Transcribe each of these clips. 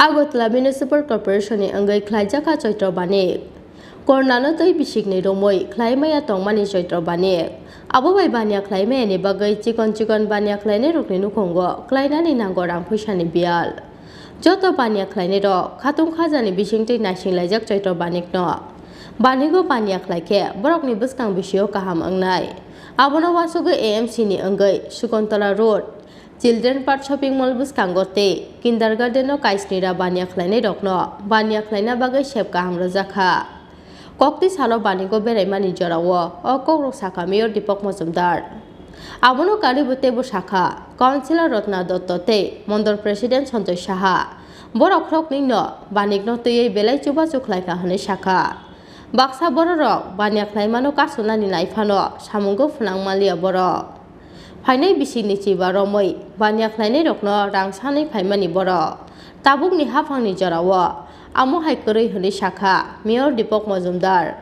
Agotla Municipal Corporation ni anggai khlai jaka choitro bani Kornano tei bisikni romoi khlai maya tongmani choitro bani abo bai bania khlai maya ni bagai chikon bania khlai ne rukni nukhongo khlainani nango rang phaisani bial joto bania khlai ne ro khatung khajani bisingtei naising laijak choitro banikno banigo bania khlai ke borokni buskang bisio kaham angnai abono wasogo AMC ni anggai Sukontala Road Children Park Shopping Mall buskangote Kindergarten no kaisnira bania khlainai rokno bania khlaina bagai sep kaham rojaka Koktisalo banigo Beraiwi jorao o Khorang Saka Mayor Dipak Majumder abono kalibute bo Saka Councilor Rotna Dottote Mondor President Santoy Saha borok rokni no banikno tei belai chuba chuklaika hone Saka Baksa borok bania khlaimano kasunani naifano samungo phunangmalia borok Fainai bisini chiba romoi bania khlainai rokno rang sanai phaimani borok tabukni hafangni jorao amo haikoroi hone Saka Mayor Dipak Majumder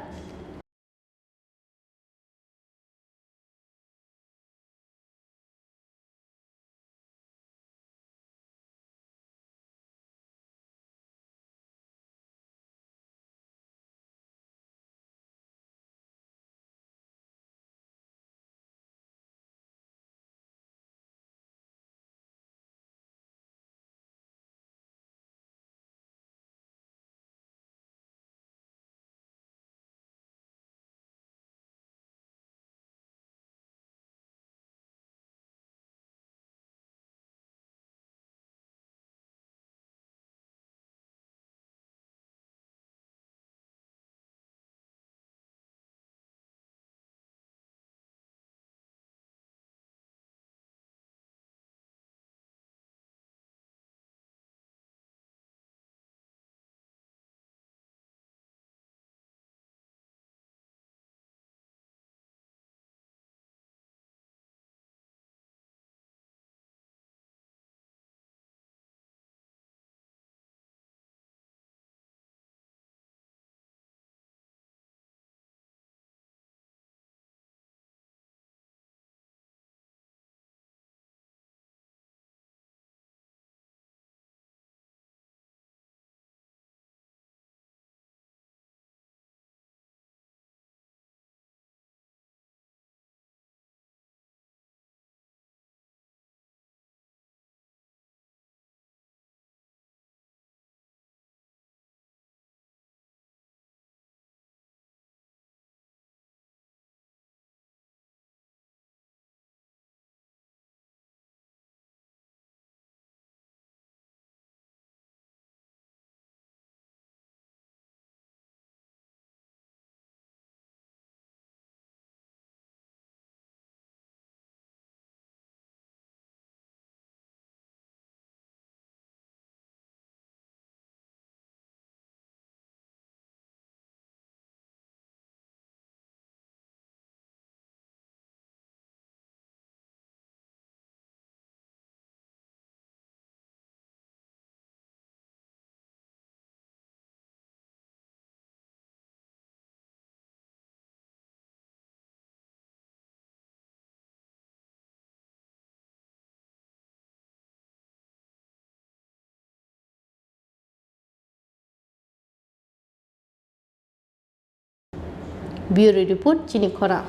Bureau Report Chini Khorang